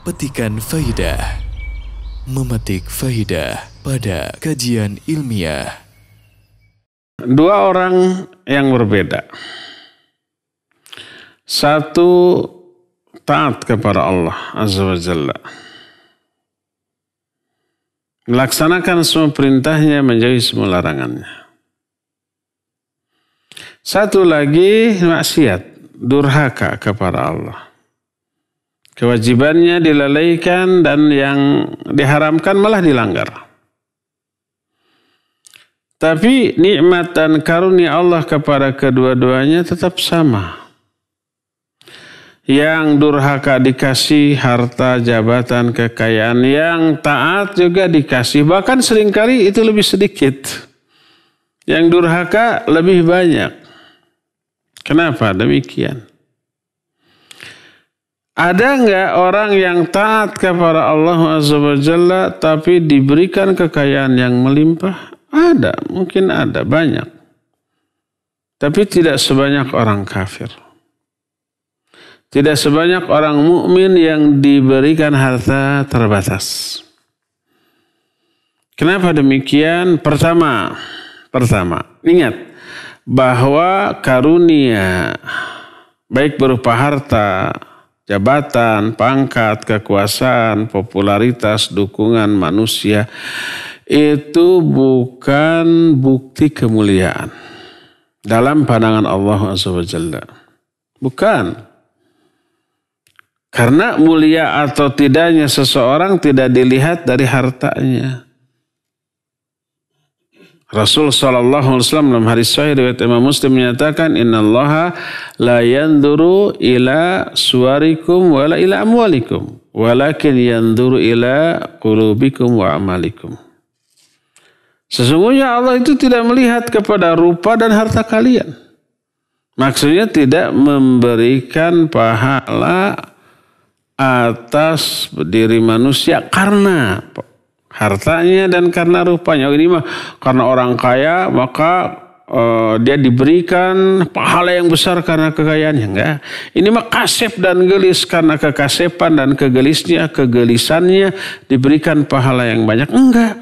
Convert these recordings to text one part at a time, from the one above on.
Petikan Faidah. Memetik faidah pada kajian ilmiah. Dua orang yang berbeda. Satu taat kepada Allah Azza wa Jalla, melaksanakan semua perintahnya, menjauhi semua larangannya. Satu lagi maksiat, durhaka kepada Allah. Kewajibannya dilalaikan dan yang diharamkan malah dilanggar. Tapi nikmat dan karunia Allah kepada kedua-duanya tetap sama. Yang durhaka dikasih harta, jabatan, kekayaan. Yang taat juga dikasih. Bahkan seringkali itu lebih sedikit. Yang durhaka lebih banyak. Kenapa demikian? Ada enggak orang yang taat kepada Allah Azza wa Jalla tapi diberikan kekayaan yang melimpah? Ada, mungkin ada, banyak. Tapi tidak sebanyak orang kafir. Tidak sebanyak orang mukmin yang diberikan harta terbatas. Kenapa demikian? Pertama, ingat bahwa karunia baik berupa harta, jabatan, pangkat, kekuasaan, popularitas, dukungan manusia itu bukan bukti kemuliaan dalam pandangan Allah Azza wa Jalla. Bukan. Karena mulia atau tidaknya seseorang tidak dilihat dari hartanya. Rasul SAW dalam hadis sahih riwayat Imam Muslim menyatakan, innallaha la yanzuru ila suwarikum wala ila amwalikum walakin yanzuru ila qulubikum wa amalikum. Sesungguhnya Allah itu tidak melihat kepada rupa dan harta kalian. Maksudnya tidak memberikan pahala atas diri manusia karena hartanya dan karena rupanya. Ini mah karena orang kaya maka dia diberikan pahala yang besar karena kekayaannya. Enggak. Ini mah kasep dan gelis karena kekasepan dan kegelisannya diberikan pahala yang banyak. Enggak.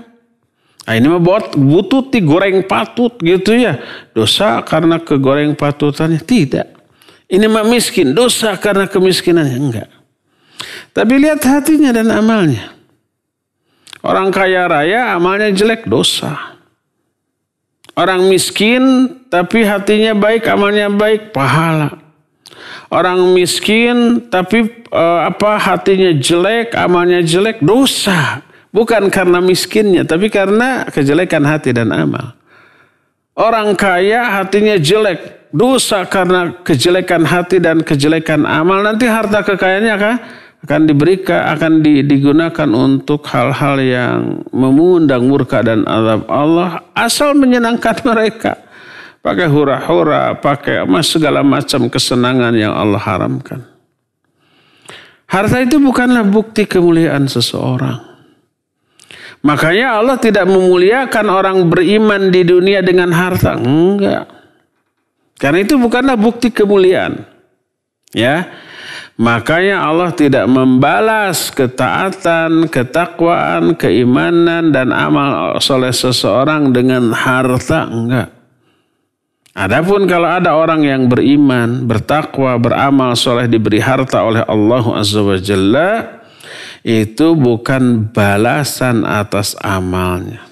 Nah, ini mah butut digoreng patut gitu ya. Dosa karena kegoreng patutannya. Tidak. Ini mah miskin. Dosa karena kemiskinannya. Enggak. Tapi lihat hatinya dan amalnya. Orang kaya raya amalnya jelek, dosa. Orang miskin tapi hatinya baik, amalnya baik, pahala. Orang miskin tapi hatinya jelek, amalnya jelek, dosa. Bukan karena miskinnya, tapi karena kejelekan hati dan amal. Orang kaya hatinya jelek, dosa karena kejelekan hati dan kejelekan amal. Nanti harta kekayaannya akan digunakan untuk hal-hal yang mengundang murka dan azab Allah asal menyenangkan mereka. Pakai hura-hura, pakai segala macam kesenangan yang Allah haramkan. Harta itu bukanlah bukti kemuliaan seseorang. Makanya Allah tidak memuliakan orang beriman di dunia dengan harta. Enggak. Karena itu bukanlah bukti kemuliaan. Ya. Makanya Allah tidak membalas ketaatan, ketakwaan, keimanan dan amal soleh seseorang dengan harta. Enggak. Adapun kalau ada orang yang beriman, bertakwa, beramal soleh diberi harta oleh Allah Azza wa Jalla, itu bukan balasan atas amalnya.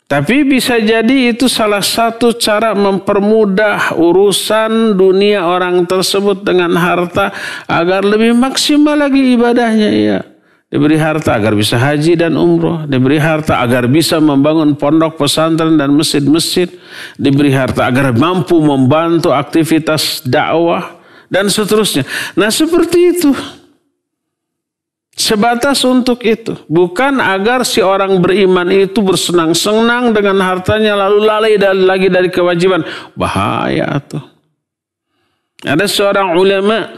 Tapi bisa jadi itu salah satu cara mempermudah urusan dunia orang tersebut dengan harta agar lebih maksimal lagi ibadahnya. Ya. Diberi harta agar bisa haji dan umroh. Diberi harta agar bisa membangun pondok pesantren dan masjid-masjid. Diberi harta agar mampu membantu aktivitas dakwah dan seterusnya. Nah seperti itu. Sebatas untuk itu. Bukan agar si orang beriman itu bersenang-senang dengan hartanya lalu lalai lagi dari kewajiban. Bahaya tuh. Ada seorang ulama.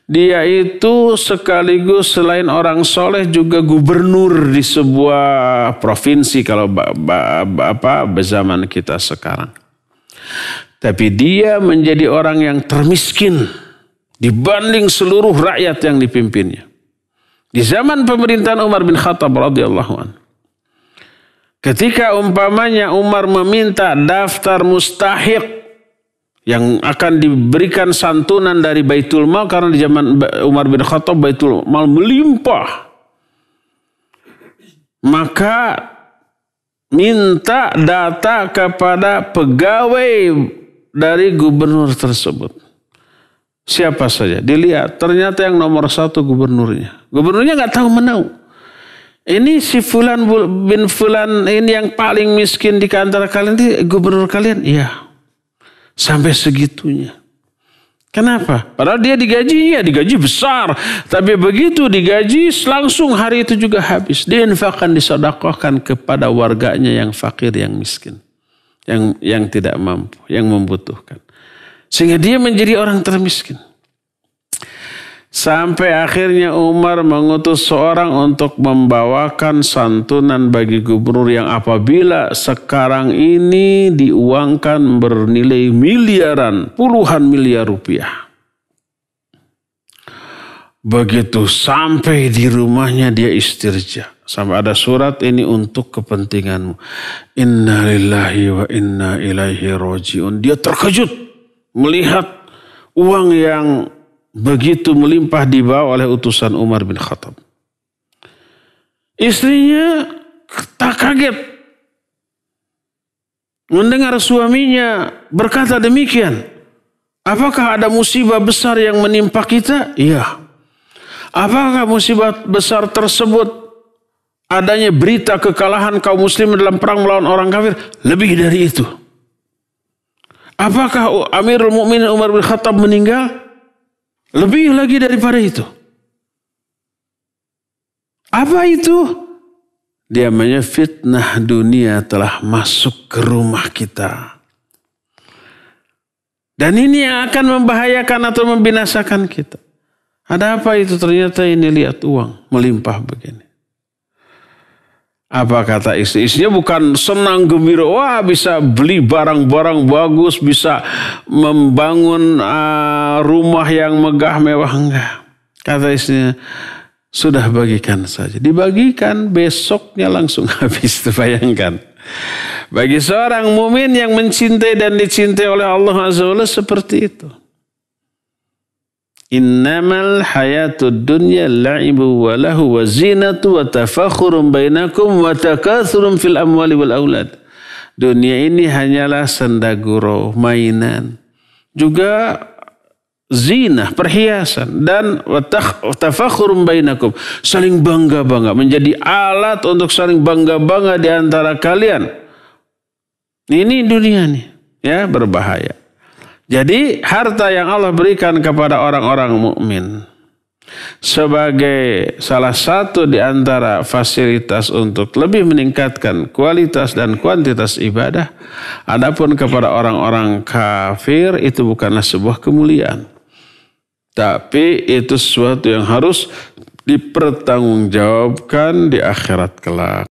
Dia itu sekaligus selain orang soleh juga gubernur di sebuah provinsi kalau zaman kita sekarang. Tapi dia menjadi orang yang termiskin dibanding seluruh rakyat yang dipimpinnya. Di zaman pemerintahan Umar bin Khattab radhiyallahu anhu, ketika umpamanya Umar meminta daftar mustahik yang akan diberikan santunan dari Baitul Mal, karena di zaman Umar bin Khattab Baitul Mal melimpah, maka minta data kepada pegawai dari gubernur tersebut. Siapa saja, dilihat. Ternyata yang nomor 1 gubernurnya. Gubernurnya nggak tahu menau. Ini si Fulan bin Fulan ini yang paling miskin di antara kalian, ini gubernur kalian? Iya. Sampai segitunya. Kenapa? Padahal dia digaji, ya digaji besar. Tapi begitu digaji, langsung hari itu juga habis. Diinfakkan, disedekahkan kepada warganya yang fakir, yang miskin. Yang tidak mampu, yang membutuhkan. Sehingga dia menjadi orang termiskin. Sampai akhirnya Umar mengutus seorang untuk membawakan santunan bagi gubernur yang apabila sekarang ini diuangkan bernilai miliaran, puluhan miliar rupiah. Begitu sampai di rumahnya dia istirja. Sampai ada surat, ini untuk kepentinganmu. Inna lillahi wa inna ilaihi rajiun. Dia terkejut melihat uang yang begitu melimpah dibawa oleh utusan Umar bin Khattab. Istrinya tak kaget mendengar suaminya berkata demikian. Apakah ada musibah besar yang menimpa kita? Iya. Apakah musibah besar tersebut adanya berita kekalahan kaum muslim dalam perang melawan orang kafir? Lebih dari itu. Apakah Amirul Mukminin Umar bin Khattab meninggal? Lebih lagi daripada itu. Apa itu? Dia namanya fitnah dunia telah masuk ke rumah kita. Dan ini yang akan membahayakan atau membinasakan kita. Ada apa itu? Ternyata ini lihat uang melimpah begini. Apa kata istri? Istrinya bukan senang gembira, wah bisa beli barang-barang bagus, bisa membangun rumah yang megah mewah, enggak. Kata istrinya, sudah bagikan saja. Dibagikan, besoknya langsung habis. Bayangkan. Bagi seorang mukmin yang mencintai dan dicintai oleh Allah Azza wa Jalla seperti itu. Innamal hayatud dunya la'ibu wa lahu wa zinatu wa tafakhurun bainakum wa takatsurun fil amwali wal aulad. Dunia ini hanyalah senda gurau, mainan. Juga zinah, perhiasan, dan wa tafakhurun bainakum, saling bangga-bangga, menjadi alat untuk saling bangga-bangga di antara kalian. Ini dunia nih, ya, berbahaya. Jadi harta yang Allah berikan kepada orang-orang mukmin sebagai salah satu di antara fasilitas untuk lebih meningkatkan kualitas dan kuantitas ibadah. Adapun kepada orang-orang kafir itu bukanlah sebuah kemuliaan. Tapi itu sesuatu yang harus dipertanggungjawabkan di akhirat kelak.